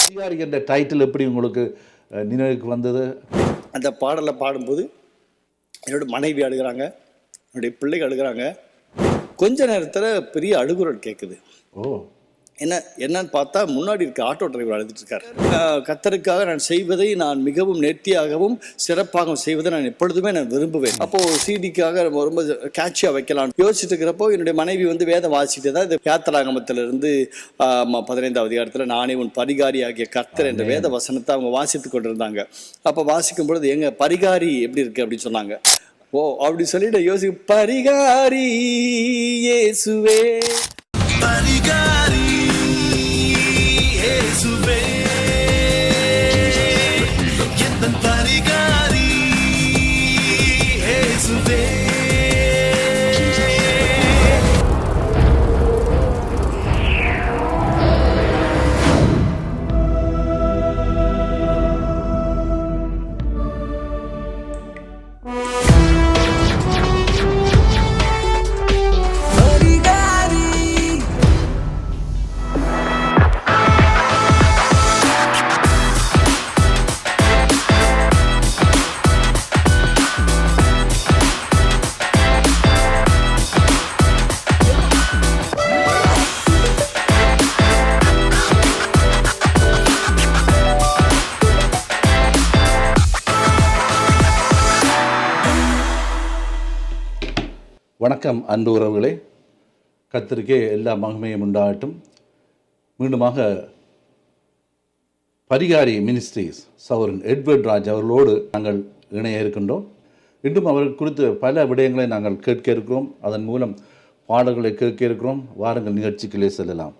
அதிகாரி என்ற டைட்டில் எப்படி உங்களுக்கு நினைவுக்கு வந்தது? அந்த பாடலை பாடும்போது என்னோட மனைவி அழுகிறாங்க, என்னுடைய பிள்ளைகள் அழுகிறாங்க. கொஞ்ச நேரத்தில் பெரிய அழுகுரல் கேட்குது. என்னன்னு பார்த்தா முன்னாடி இருக்க ஆட்டோ டிரைவர் அழுதுட்டு இருக்காரு. கர்த்தருக்காக நான் செய்வதை நான் மிகவும் நேர்த்தியாகவும் சிறப்பாகவும் செய்வதை நான் எப்பொழுதுமே நான் விரும்புவேன். அப்போ சிடிக்காக ரொம்ப கேட்சியா வைக்கலாம் யோசிச்சுட்டு இருக்கிறப்போ என்னுடைய மனைவி வந்து வேதம் வாசிக்கிட்டு தான் இந்த யாத்திராகமத்திலிருந்து 15வது அதிகாரத்தில் நானே உன் பரிகாரி ஆகிய கர்த்தர் என்ற வேத வசனத்தை அவங்க வாசித்து கொண்டிருந்தாங்க. அப்போ வாசிக்கும் பொழுது எங்க பரிகாரி எப்படி இருக்கு அப்படின்னு சொன்னாங்க. ஓ அப்படி சொல்லிட்டு யோசிக்க, பரிகாரி இயேசுவே பரிகாரி இயேசுவே என் பரிகாரி இயேசுவே. வணக்கம் அன்பு உறவுகளே, கர்த்தருக்கே எல்லா மகிமையும் உண்டாகட்டும். மீண்டுமாக பரிகாரி மினிஸ்ட்ரீஸ் சகோதரன் எட்வர்ட் ராஜ் அவர்களோடு நாங்கள் இணைய இருக்கின்றோம். இன்றும் அவர்கள் குறித்து பல விடயங்களை நாங்கள் கேட்க இருக்கிறோம். அதன் மூலம் பாடல்களை கேட்க இருக்கிறோம். வாருங்கள் நிகழ்ச்சிகளே செல்லலாம்.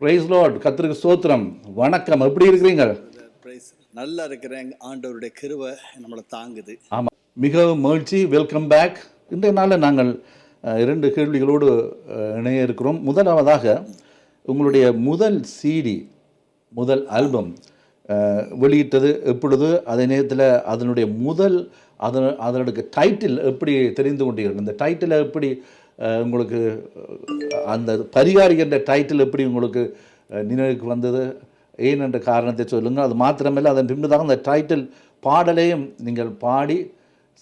பிரைஸ் லார்ட், கர்த்தருக்கு ஸ்தோத்திரம். வணக்கம், எப்படி இருக்கிறீங்க? நல்லா இருக்கிறேன், ஆண்டவருடைய கிருபை நம்மளை தாங்குது. ஆமாம், மிகவும் மகிழ்ச்சி. Welcome back. இன்றைய நாளில் நாங்கள் 2 கேள்விகளோடு இணைய இருக்கிறோம். முதலாவதாக, உங்களுடைய முதல் சிடி, முதல் ஆல்பம் வெளியிட்டது எப்பொழுது? அதே நேரத்தில் அதனுடைய அதனுடைய டைட்டில் எப்படி தெரிந்து கொண்டீர்கள்? அந்த டைட்டில் எப்படி உங்களுக்கு, அந்த பரிகாரி என்ற டைட்டில் எப்படி உங்களுக்கு நினைவுக்கு வந்தது? ஏன் என்ற காரணத்தை சொல்லுங்கள். அது மாத்திரமல்ல, அதன் பின்புதான் அந்த டைட்டில் பாடலையும் நீங்கள் பாடி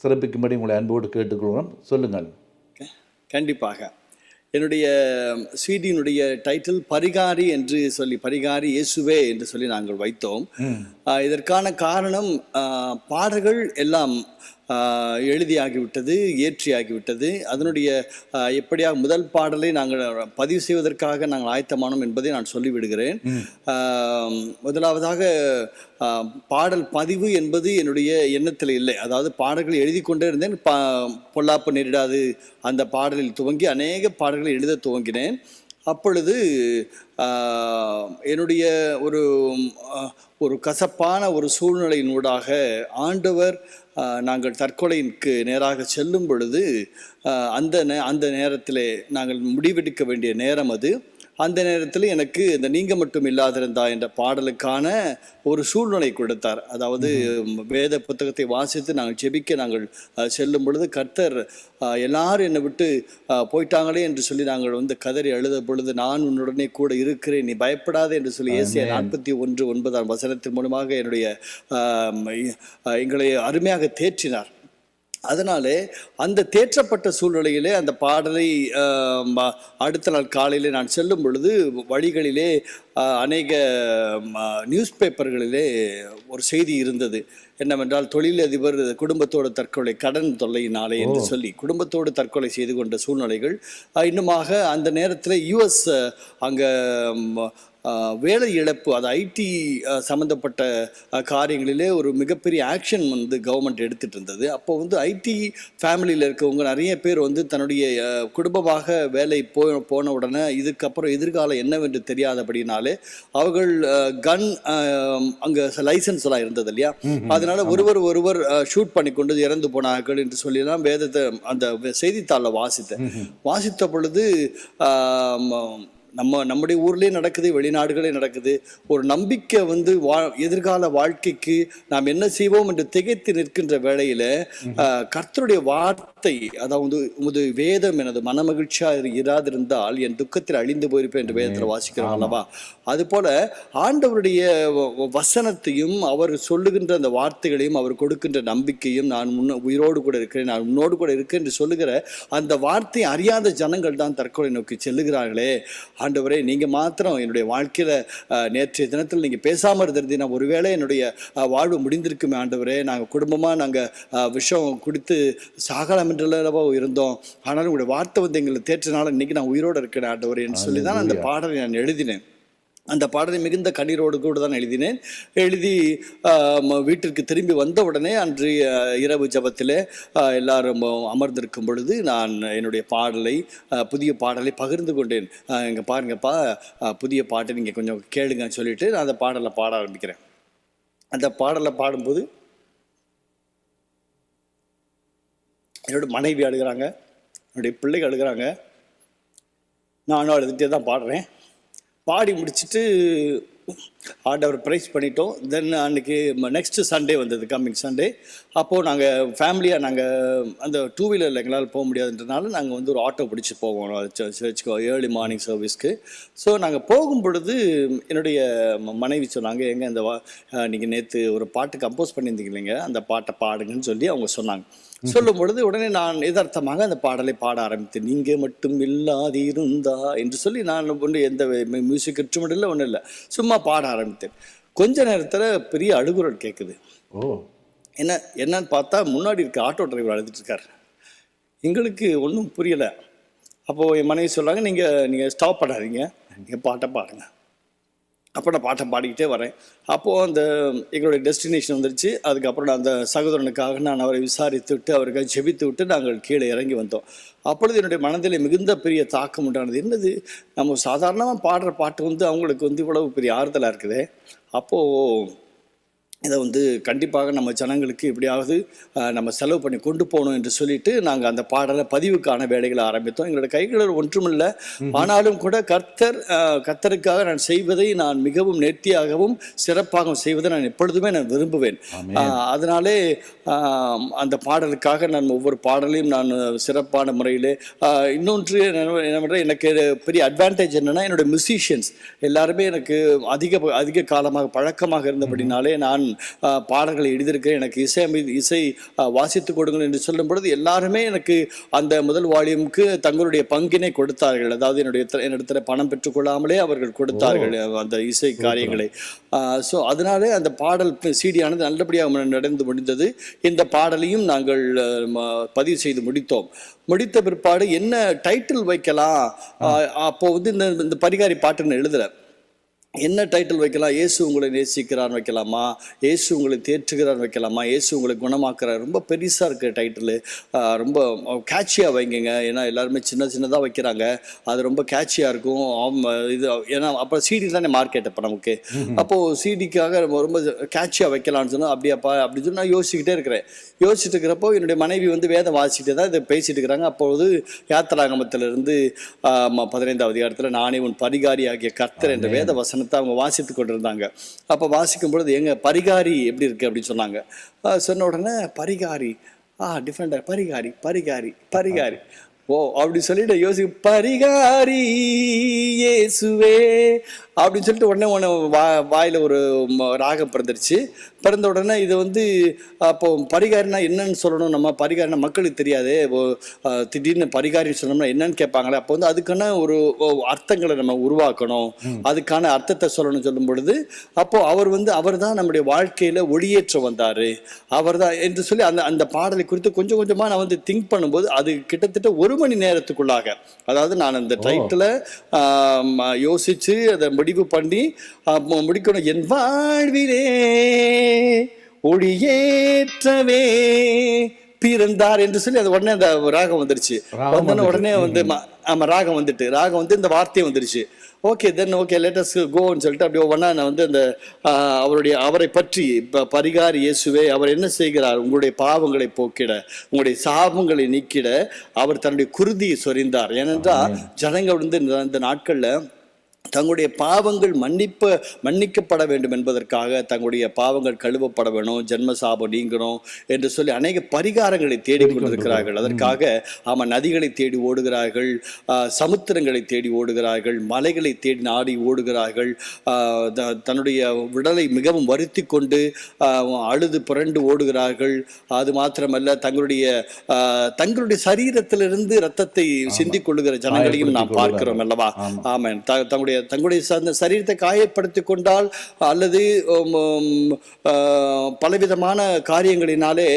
சிறப்பிக்கும்படி உங்களை அன்போடு கேட்டுக்கொள்கிறோம். சொல்லுங்கள். கண்டிப்பாக. என்னுடைய சிடியினுடைய டைட்டில் பரிகாரி என்று சொல்லி, பரிகாரி இயேசுவே என்று சொல்லி நாங்கள் வைத்தோம். இதற்கான காரணம், பாடல்கள் எல்லாம் எழுதியாகிவிட்டது, இயற்றியாகிவிட்டது. அதனுடைய எப்படியாக முதல் பாடலை நாங்கள் பதிவு செய்வதற்காக நாங்கள் ஆயத்தமானோம் என்பதை நான் சொல்லிவிடுகிறேன். முதலாவதாக, பாடல் பதிவு என்பது என்னுடைய எண்ணத்தில் இல்லை. அதாவது பாடல்கள் எழுதி கொண்டே இருந்தேன். பொல்லாப்பு நேரிடாது அந்த பாடலில் துவங்கி அநேக பாடல்களை எழுத துவங்கினேன். அப்பொழுது என்னுடைய ஒரு கசப்பான ஒரு சூழ்நிலையினூடாக ஆண்டவர் நாங்கள் தற்கொலைக்கு நேராக செல்லும் பொழுது அந்த நேரத்திலே நாங்கள் முடிவெடுக்க வேண்டிய நேரம் அது. அந்த நேரத்தில் எனக்கு இந்த நீங்க மட்டும் இல்லாதிருந்தா என்ற பாடலுக்கான ஒரு சூழ்நிலை கொடுத்தார். அதாவது வேத புத்தகத்தை வாசித்து நாங்கள் ஜெபிக்க நாங்கள் செல்லும் பொழுது கர்த்தர் எல்லாரும் என்னை விட்டு போயிட்டாங்களே என்று சொல்லி நாங்கள் வந்து கதறி அழுத பொழுது, நான் உன்னுடனே கூட இருக்கிறேன், நீ பயப்படாதே என்று சொல்லி ஏசாயா 41:9 வசனத்தின் மூலமாக எங்களை அருமையாக தேற்றினார். அதனாலே அந்த தேற்றப்பட்ட சூழ்நிலையிலே அந்த பாடலை அடுத்த நாள் காலையிலே நான் செல்லும் பொழுது வழிகளிலே அநேக நியூஸ் பேப்பர்களிலே ஒரு செய்தி இருந்தது. என்னவென்றால், தொழிலதிபர் குடும்பத்தோடு தற்கொலை, கடன் தொல்லையினாலே என்று சொல்லி குடும்பத்தோடு தற்கொலை செய்து கொண்ட சூழ்நிலைகள். இன்னுமாக அந்த நேரத்தில் யுஎஸ் அங்கே வேலை இழப்பு, அது ஐடி சம்மந்தப்பட்ட காரியங்களிலே ஒரு மிகப்பெரிய ஆக்ஷன் வந்து கவர்மெண்ட் எடுத்துகிட்டு இருந்தது. அப்போ வந்து ஐடி ஃபேமிலியில் இருக்கவங்க நிறைய பேர் வந்து தன்னுடைய குடும்பமாக வேலை போன உடனே இதுக்கப்புறம் எதிர்காலம் என்னவென்று தெரியாதபடினாலே அவர்கள் கன் அங்கே லைசன்ஸ் எல்லாம் இருந்தது இல்லையா, அதனால ஒருவர் ஷூட் பண்ணி கொண்டு இறந்து போனார்கள் என்று சொல்லிலாம் வேதத்தை அந்த செய்தித்தாளில் வாசித்த பொழுது நம்முடைய ஊர்லேயே நடக்குது, வெளிநாடுகளே நடக்குது. ஒரு நம்பிக்கை வந்து எதிர்கால வாழ்க்கைக்கு நாம் என்ன செய்வோம் என்று திகைத்து நிற்கின்ற வேளையில கர்த்தருடைய வார்த்தை வார்த்தை, அதாவது உமது வேதம் எனது மனமகிழ்ச்சியா இராதிருந்தால் என் துக்கத்தில் அழிந்து போயிருப்பேன் என்று வேதத்தில் வாசிக்கிறோம் அல்லவா? அதுபோல ஆண்டவருடைய வசனத்தையும் அவர் சொல்லுகின்ற அந்த வார்த்தைகளையும் அவர் கொடுக்கின்ற நம்பிக்கையும், நான் உயிரோடு கூட இருக்கிறேன், நான் உன்னோடு கூட இருக்கேன் என்று சொல்லுகிற அந்த வார்த்தை அறியாத ஜனங்கள் தான் தற்கொலை நோக்கி செல்லுகிறார்களே. ஆண்டவரே, நீங்க மாத்திரம் என்னுடைய வாழ்க்கையில நேற்றைய தினத்தில் நீங்க பேசாம இருந்திருந்தீங்கன்னா ஒருவேளை என்னுடைய வாழ்வு முடிந்திருக்குமே ஆண்டவரே. நாங்கள் குடும்பமா விஷம் குடித்து சாகலாம் என்றளவோ இருந்தோம், ஆனாலும் உங்களுடைய வார்த்தை வந்து எங்களை தேற்றினால இன்னைக்கு நான் உயிரோடு இருக்கிறேன் ஆண்டவரே என்று சொல்லி தான் அந்த பாடலை நான் எழுதினேன். அந்த பாடலை மிகுந்த கண்ணீரோடு கூட தான் எழுதினேன். எழுதி வீட்டிற்கு திரும்பி வந்த உடனே அன்று இரவு ஜபத்தில் எல்லாரும் அமர்ந்திருக்கும் பொழுது நான் என்னுடைய புதிய பாடலை பகிர்ந்து கொண்டேன். இங்கே பாருங்கப்பா, புதிய பாட்டை நீங்கள் கொஞ்சம் கேளுங்கன்னு சொல்லிட்டு நான் அந்த பாடலை பாட ஆரம்பிக்கிறேன். அந்த பாடலை பாடும்போது என்னோட மனைவி அழுகிறாங்க, என்னுடைய பிள்ளைகள் அழுகிறாங்க, நானும் அழுதுகிட்டே தான் பாடுறேன். பாடி முடிச்சுட்டு ஆண்டவர் ப்ரைஸ் பண்ணிட்டோம். தென் அன்றைக்கி நெக்ஸ்ட்டு சண்டே வந்தது, கம்மிங் சண்டே. அப்போது நாங்கள் ஃபேமிலியாக அந்த 2 வீலரில் எங்களால் போக முடியாதுன்றனால நாங்கள் ஒரு ஆட்டோ பிடிச்சி போவோம் சர்ச்சுக்கு, ஏர்லி மார்னிங் சர்வீஸ்க்கு. ஸோ நாங்கள் போகும் பொழுது என்னுடைய மனைவி சொன்னாங்க, எங்கே அந்த நீங்கள் நேற்று ஒரு பாட்டு கம்போஸ் பண்ணியிருந்தீங்க இல்லைங்க, அந்த பாட்டை பாடுங்கன்னு சொல்லி அவங்க சொன்னாங்க. சொல்லும் பொழுது உடனே நான் எதார்த்தமாக அந்த பாடலை பாட ஆரம்பித்தேன். நீங்கள் மட்டும் இல்லாதிருந்தா என்று சொல்லி நான் எந்த மியூசிக் இன்ஸ்ட்ருமெண்ட் இல்லை, ஒன்றும் இல்லை, சும்மா பாட ஆரம்பித்தேன். கொஞ்ச நேரத்தில் பெரிய அழுகுரல் கேட்குது. என்னன்னு பார்த்தா முன்னாடி இருக்க ஆட்டோ டிரைவர் அழுதுட்டு இருக்கார். எங்களுக்கு ஒன்றும் புரியலை. அப்போது என் மனைவி சொல்கிறாங்க, நீங்கள் ஸ்டாப் பண்ணாதீங்க, நீங்கள் பாட்டை பாடுங்க. அப்போ நான் பாட்டை பாடிக்கிட்டே வரேன். அப்போது எங்களுடைய டெஸ்டினேஷன் வந்துருச்சு. அதுக்கப்புறம் நான் அந்த சகோதரனுக்காக நான் அவரை விசாரித்து விட்டு அவருக்கு ஜெபித்து விட்டு நாங்கள் கீழே இறங்கி வந்தோம். அப்பொழுது என்னுடைய மனதில் மிகுந்த பெரிய தாக்கம் உண்டானது. என்னது, நம்ம சாதாரணமாக பாடுற பாட்டு அவங்களுக்கு இவ்வளவு பெரிய ஆறுதலாக இருக்குது. அப்போது இதை கண்டிப்பாக நம்ம ஜனங்களுக்கு எப்படியாவது நம்ம செலவு பண்ணி கொண்டு போகணும் என்று சொல்லிட்டு நாங்கள் அந்த பாடலை பதிவுக்கான வேலைகளை ஆரம்பித்தோம். எங்களோட கைகளில் ஒன்றுமில்லை, ஆனாலும் கூட கர்த்தருக்காக நான் செய்வதை நான் மிகவும் நேர்த்தியாகவும் சிறப்பாகவும் செய்வதை நான் எப்பொழுதுமே நான் விரும்புவேன். அதனாலே அந்த பாடலுக்காக நான் ஒவ்வொரு பாடலையும் நான் சிறப்பான முறையில் இன்னொன்று என்ன, எனக்கு பெரிய அட்வான்டேஜ் என்னென்னா, என்னோடய மியூசிஷியன்ஸ் எல்லாருமே எனக்கு அதிக காலமாக பழக்கமாக இருந்தபடினாலே நான் பாடல்களை எழுதியிருக்கிறேன். எனக்கு இசை வாசித்து கொடுங்கள் என்று சொல்லும் பொழுது எல்லாருமே எனக்கு அந்த முதல் வால்யூமுக்கு தங்களுடைய பங்கினை கொடுத்தார்கள். அதாவது என்னிடத்தில் பணம் பெற்றுக்கொள்ளாமலே அவர்கள் கொடுத்தார்கள் அந்த இசை காரியங்களை. ஸோ அதனாலே அந்த பாடல் சிடியானது நல்லபடியாக நடந்து முடிந்தது. இந்த பாடலையும் நாங்கள் பதிவு செய்து முடித்தோம். முடித்த பிற்பாடு என்ன டைட்டில் வைக்கலாம், அப்போ இந்த பரிகாரி பாட்டுன்னு எழுதுற என்ன டைட்டில் வைக்கலாம், இயேசு உங்களை நேசிக்கிறான்னு வைக்கலாமா, இயேசு உங்களை தேற்றுகிறான்னு வைக்கலாமா, இயேசு உங்களை குணமாக்குறார், ரொம்ப பெருசாக இருக்குது டைட்டிலு, ரொம்ப கேட்சியாக வைங்க. ஏன்னா எல்லாருமே சின்னதாக வைக்கிறாங்க, அது ரொம்ப கேட்சியாக இருக்கும். இது ஏன்னா அப்புறம் சிடி தானே மார்க்கெட் இப்போ நமக்கு. அப்போது சிடிக்காக ரொம்ப கேட்சியாக வைக்கலான்னு சொன்னால் அப்படியாப்பா அப்படின்னு சொல்லி நான் யோசிச்சுக்கிட்டே இருக்கிறேன். யோசிச்சுட்டு இருக்கிறப்போ என்னுடைய மனைவி வேதம் வாசிக்கிட்டே தான் இதை பேசிட்டு இருக்கிறாங்க. அப்பொழுது யாத்திராகமத்திலிருந்து 15வது அதிகாரத்தில் நானே உன் பரிகாரி ஆகிய கர்த்தர் என்ற வேத வசனம் அவங்க வாசித்து கொண்டிருந்தாங்க. அப்போ வாசிக்கும் பொழுது எங்க பரிகாரி எப்படி இருக்கு அப்படின்னு சொன்னாங்க. சொன்ன உடனே பரிகாரி டிஃபரெண்டாக பரிகாரி பரிகாரி பரிகாரி அப்படி சொல்லிட்டு பரிகாரி இயேசுவே அப்படின்னு சொல்லிட்டு உடனே வாயில் ஒரு ராகம் பிறந்துருச்சு. பிறந்த உடனே இது அப்போ பரிகாரினா என்னன்னு சொல்லணும், நம்ம பரிகாரினா மக்களுக்கு தெரியாது, திடீர்னு பரிகாரின்னு சொன்னோம்னா என்னன்னு கேட்பாங்களே. அப்போ அதுக்கான ஒரு அர்த்தங்களை நம்ம உருவாக்கணும், அதுக்கான அர்த்தத்தை சொல்லணும்னு சொல்லும் பொழுது அப்போ அவர் தான் நம்முடைய வாழ்க்கையில ஒளியேற்ற வந்தாரு, அவர் தான் என்று சொல்லி அந்த பாடலை குறித்து கொஞ்சம் கொஞ்சமா நான் திங்க் பண்ணும்போது அது கிட்டத்தட்ட 1 மணி நேரத்துக்குள்ளாக, அதாவது நான் அந்த டைட்டில் யோசிச்சு அதை முடிவு பண்ணி முடிக்கணும். என் வாழ்விலே ஒளியேற்றவே பிறந்தார் என்று சொல்லி அது உடனே அந்த ராகம் வந்துருச்சு. உடனே ராகம் வந்துட்டு இந்த வார்த்தையை வந்துருச்சு. Okay then okay let us கோன்னு சொல்லிட்டு அப்படியே ஒவ்வொன்றா நான் அந்த அவரை பற்றி பரிகாரி இயேசுவே அவர் என்ன செய்கிறார், உங்களுடைய பாவங்களை போக்கிட, உங்களுடைய சாபங்களை நீக்கிட அவர் தன்னுடைய குருதியை சொரிந்தார். ஏனென்றால் ஜனங்கள் இந்த நாட்களில் தங்களுடைய பாவங்கள் மன்னிக்கப்பட வேண்டும் என்பதற்காக தங்களுடைய பாவங்கள் கழுவப்பட வேணும், ஜென்ம சாபம் நீங்கணும் என்று சொல்லி அநேக பரிகாரங்களை தேடிக்கொண்டிருக்கிறார்கள். அதற்காக நதிகளை தேடி ஓடுகிறார்கள், சமுத்திரங்களை தேடி ஓடுகிறார்கள், மலைகளை தேடி நாடி ஓடுகிறார்கள், தன்னுடைய உடலை மிகவும் வருத்தி கொண்டு அழுது புரண்டு ஓடுகிறார்கள். அது மாத்திரமல்ல, தங்களுடைய சரீரத்திலிருந்து இரத்தத்தை சிந்திக் கொள்ளுகிற ஜனங்களையும் நாம் பார்க்கிறோம் அல்லவா? ஆமென். தங்களுடைய சரீரத்தை காயப்படுத்தி கொண்டால் அல்லது பலவிதமான காரியங்களினாலே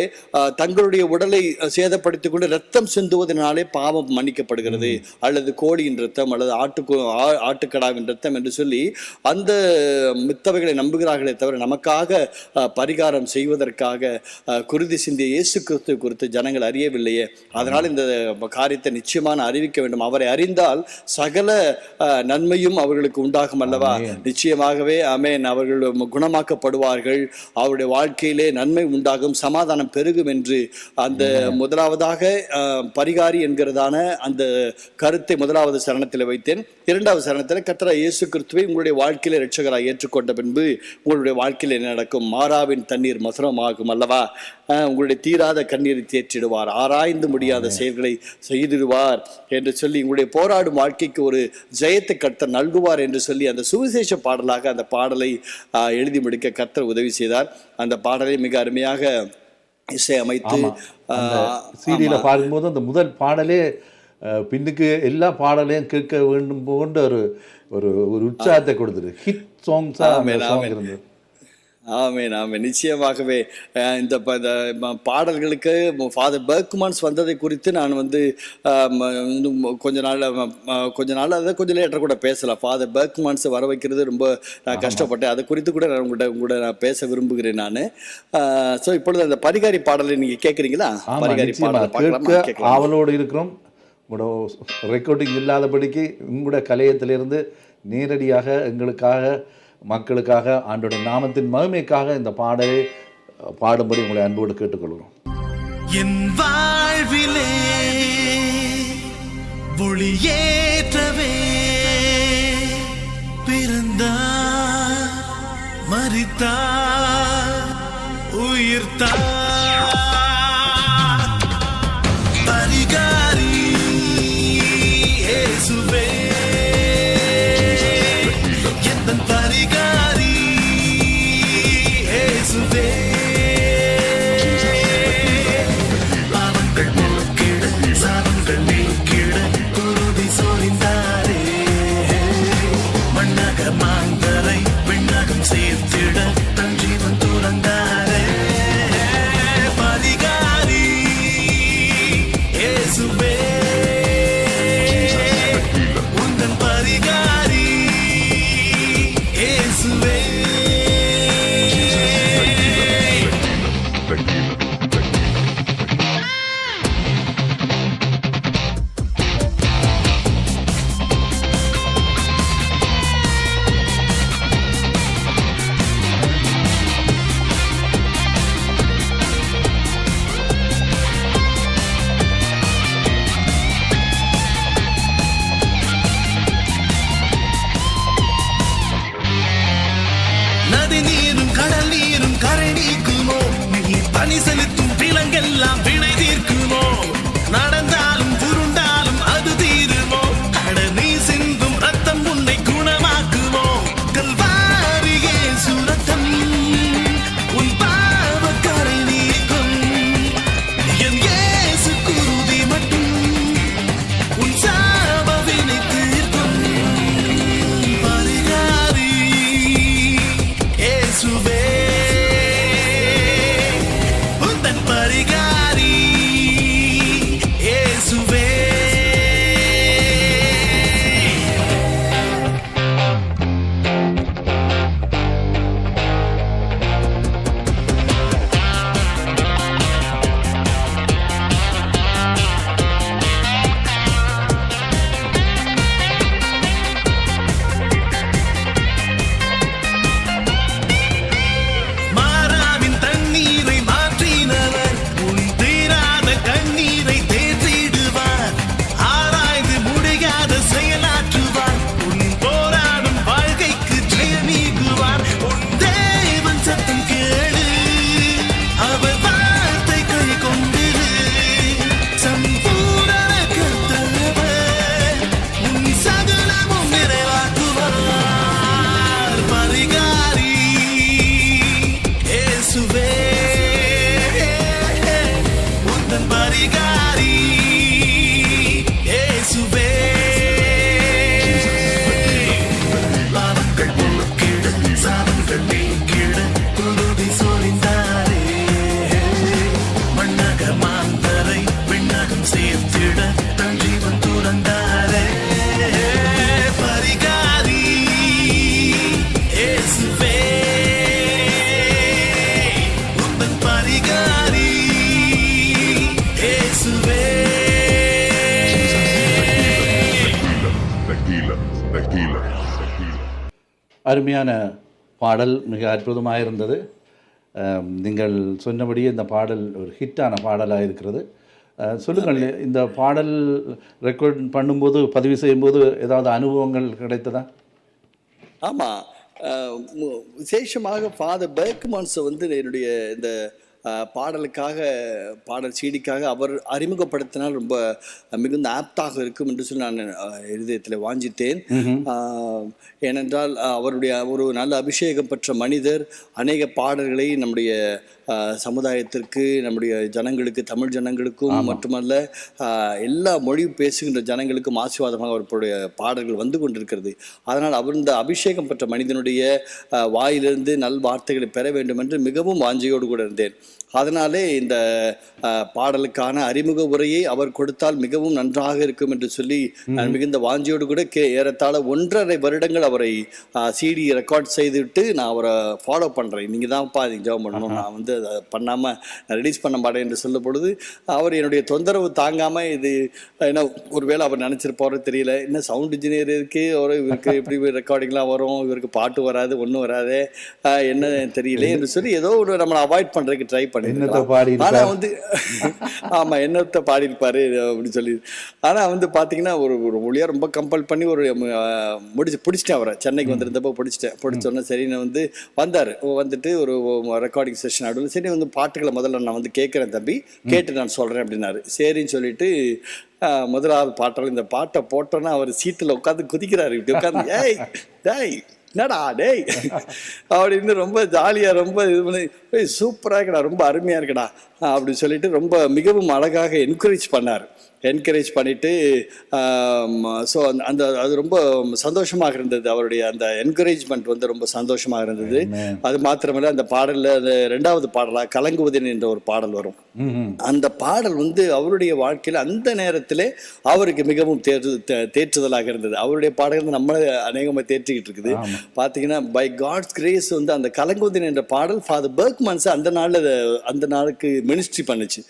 தங்களுடைய உடலை சேதப்படுத்திக் கொண்டு ரத்தம் சிந்துவதனாலே பாவம் மன்னிக்கப்படுகிறது. அல்லது கோழியின் ரத்தம் அல்லது ஆட்டுக்கடாவின் ரத்தம் என்று சொல்லி அந்த மித்தவைகளை நம்புகிறார்களே தவிர நமக்காக பரிகாரம் செய்வதற்காக குருதி சிந்திய இயேசு கிறிஸ்து குறித்து ஜனங்கள் அறியவில்லையே. அதனால் இந்த காரியத்தை நிச்சயமான அறிவிக்க வேண்டும். அவரை அறிந்தால் சகல நன்மையும் அவர்களுக்கு உண்டாகும் அல்லவா? நிச்சயமாகவே ஆமென். அவர்கள் குணமாக்கப்படுவார்கள், அவருடைய வாழ்க்கையிலே நன்மை உண்டாகும், சமாதானம் பெருகும் என்று அந்த முதலாவதாக பரிகாரி என்கிறதான அந்த கருத்தை முதலாவது சரணத்தில் வைத்தேன். இரண்டாவது சரணத்தில் கர்த்தராகிய இயேசு கிறிஸ்துவை உங்களுடைய வாழ்க்கையில இரட்சகராக ஏற்றுக்கொண்ட பின்பு உங்களுடைய வாழ்க்கையில் என்ன நடக்கும்? மாறாவின் தண்ணீர் மதுரமாகும் அல்லவா? உங்களுடைய தீராத கண்ணீரை தேற்றிடுவார், ஆராய்ந்து முடியாத செயல்களை செய்திடுவார் என்று சொல்லி உங்களுடைய போராடும் வாழ்க்கைக்கு ஒரு ஜெயத்தை கர்த்தர் நல்குவார் என்று சொல்லி அந்த சுவிசேஷ பாடலாக அந்த பாடலை எழுதி முடிக்க கர்த்தர் உதவி செய்தார். அந்த பாடலை மிக அருமையாக இசையமைத்து சிடியில பார்க்கும்போது அந்த முதல் பாடலே பின்னுக்கு எல்லா பாடலையும் கேட்க வேண்டும் போன்ற ஒரு உற்சாகத்தை கொடுத்துரு. ஹிட் சாங்ஸா இருந்தது. ஆமேன் ஆமேன். நிச்சயமாகவே இந்த பாடல்களுக்கு ஃபாதர் பெர்க்மன்ஸ் வந்ததை குறித்து நான் கொஞ்ச நாள் அதை கொஞ்சம் லேட்டர் கூட பேசலாம். ஃபாதர் பெர்க்மன்ஸ் வர வைக்கிறது ரொம்ப கஷ்டப்பட்டேன். அதை குறித்து கூட நான் உங்கள்கிட்ட நான் பேச விரும்புகிறேன் நான். ஸோ இப்பொழுது அந்த பரிகாரி பாடலை நீங்கள் கேட்குறீங்களா? பரிகாரி பாடல் ஆவலோடு இருக்கிறோம். உங்களோட ரெக்கார்டிங் இல்லாதபடிக்கு உங்களோட கலையத்திலிருந்து நேரடியாக எங்களுக்காக மக்களுக்காக ஆண்டோடைய நாமத்தின் மகிமைக்காக இந்த பாடலை பாடும்படி உங்களை அன்போடு கேட்டுக்கொள்கிறோம். என் வாழ்விலே ஒளியேற்றவே பிறந்தார், மரித்தார், உயிர்த்தார். பரிகாரி இயேசுவே, எந்தன் பரிகாரி இயேசுவே. பாவங்கள் போக்கிட, சாபங்கள் நீக்கிட குருதி சொரிந்தாரே. மண்ணாக மாந்தரை விண்ணகம் சேர்த்திட தன் ஜீவன் துறந்தாரே. பரிகாரி இயேசுவே, உந்தன் பரிகாரி இயேசுவே. நதி நீரும் கடல் நீரும் கரை நீக்குமோ, நீர் பனி செலுத்தும் விலங்கெல்லாம் வினை தீர்க்குமோ. நடந்தாலும் புருண்டாலும் அது தீருமோ, அட நீ சிந்தும் ரத்தம் உன்னை குணமாக்குமோ. கல்வாரி இயேசு ரத்தம் உன் பாவக்கரை நீக்கும். என் இயேசு குருதி மட்டும் உன் சாப வினை தீர்க்கும். பரிகாரி இயேசுவே, உந்தன் அருமையான பாடல், மிக அற்புதமாக இருந்தது. நீங்கள் சொன்னபடியே இந்த பாடல் ஒரு ஹிட்டான பாடலாக இருக்கிறது. சொல்லுங்கள், இந்த பாடல் ரெக்கார்ட் பண்ணும்போது, பதிவு செய்யும்போது ஏதாவது அனுபவங்கள் கிடைத்ததா? ஆமாம், விசேஷமாக ஃபாதர் பெர்க்மன்ஸை வந்து என்னுடைய இந்த பாடலுக்காக, பாடல் சீடிக்காக அவர் அறிமுகப்படுத்தினால் ரொம்ப மிகுந்த ஆப்டாக இருக்கும் என்று சொல்லி நான் இருதயத்தில் வாஞ்சித்தேன். ஏனென்றால் அவருடைய ஒரு நல்ல அபிஷேகம் பெற்ற மனிதர். அநேக பாடல்களை நம்முடைய சமுதாயத்திற்கு, நம்முடைய ஜனங்களுக்கு, தமிழ் ஜனங்களுக்கும் மட்டுமல்ல எல்லா மொழி பேசுகின்ற ஜனங்களுக்கும் ஆசீர்வாதமாக அவருடைய பாடல்கள் வந்து கொண்டிருக்கிறது. அதனால் அவர் இந்த அபிஷேகம் பெற்ற மனிதனுடைய வாயிலிருந்து நல் வார்த்தைகளை பெற வேண்டும் என்று மிகவும் வாஞ்சையோடு கூட இருந்தேன். அதனாலே இந்த பாடலுக்கான அறிமுக உரையை அவர் கொடுத்தால் மிகவும் நன்றாக இருக்கும் என்று சொல்லி நான் மிகுந்த வாஞ்சியோடு கூட ஏறத்தாழ 1.5 வருடங்கள் அவரை சிடி ரெக்கார்ட் செய்துவிட்டு நான் அவரை ஃபாலோ பண்ணுறேன். நீங்கள் தான்ப்பா இதுக்கு ஜெபம் பண்ணணும், நான் வந்து அதை பண்ணாமல் ரிலீஸ் பண்ண மாட்டேன் என்று சொல்லும் பொழுது அவர் என்னுடைய தொந்தரவு தாங்காமல், இது ஏன்னா ஒருவேளை அவர் நினச்சிருப்பாரோ தெரியல, என்ன சவுண்ட் இன்ஜினியர் இருக்கு, இவருக்கு எப்படி ரெக்கார்டிங்லாம் வரும், இவருக்கு பாட்டு வராது, ஒன்றும் வராது, என்ன தெரியல என்று சொல்லி ஏதோ ஒரு நம்மளை அவாய்ட் பண்ணுறதுக்கு ட்ரை பண்ணிருக்கலாம். ஆனா வந்து ஆமா, என்னத்தை பாடியிருப்பாரு அப்படின்னு சொல்லி. ஆனா வந்து பாத்தீங்கன்னா ஒரு மொழியா ரொம்ப கம்பல் பண்ணி ஒரு பிடிச்சிட்டேன் அவரை. சென்னைக்கு வந்திருந்தப்போ பிடிச்சோன்னா சரின்னு வந்து வந்தாரு. வந்துட்டு ஒரு ரெக்கார்டிங் செஷன் ஆடுவோம். சரி வந்து பாட்டுகளை முதல்ல நான் வந்து கேட்குறேன் தம்பி, கேட்டு நான் சொல்றேன் அப்படின்னாரு. சரின்னு சொல்லிட்டு முதலாவது பாட்டால் இந்த பாட்டை போட்டோன்னா அவர் சீட்டில் உட்காந்து குதிக்கிறாரு. இப்படி உட்காந்து ஏய் டேய் என்னடா டேய் அப்படின்னு ரொம்ப ஜாலியாக, ரொம்ப இது பண்ணி சூப்பராக இருக்கடா, ரொம்ப அருமையாக இருக்கடா அப்படின்னு சொல்லிட்டு ரொம்ப மிகவும் அழகாக என்கரேஜ் பண்ணிவிட்டு ஸோ அந்த அது ரொம்ப சந்தோஷமாக இருந்தது. அவருடைய அந்த என்கரேஜ்மெண்ட் வந்து ரொம்ப சந்தோஷமாக இருந்தது. அது மாத்திரமல்ல, அந்த பாடலில் அந்த 2வது பாடலாக கலங்குவதன் என்ற ஒரு பாடல் வரும். அந்த பாடல் வந்து அவருடைய வாழ்க்கையில் அந்த நேரத்தில் அவருக்கு மிகவும் தேற்றுதலாக இருந்தது. அவருடைய பாடல்கள் நம்மளை அநேகமாக தேற்றிக்கிட்டு இருக்குது. பார்த்தீங்கன்னா பை காட்ஸ் கிரேஸ் வந்து அந்த கலங்குவதன் என்ற பாடல் ஃபாதர் பெர்க்மன்ஸ் அந்த நாளுக்கு மினிஸ்ட்ரி பண்ணுச்சு.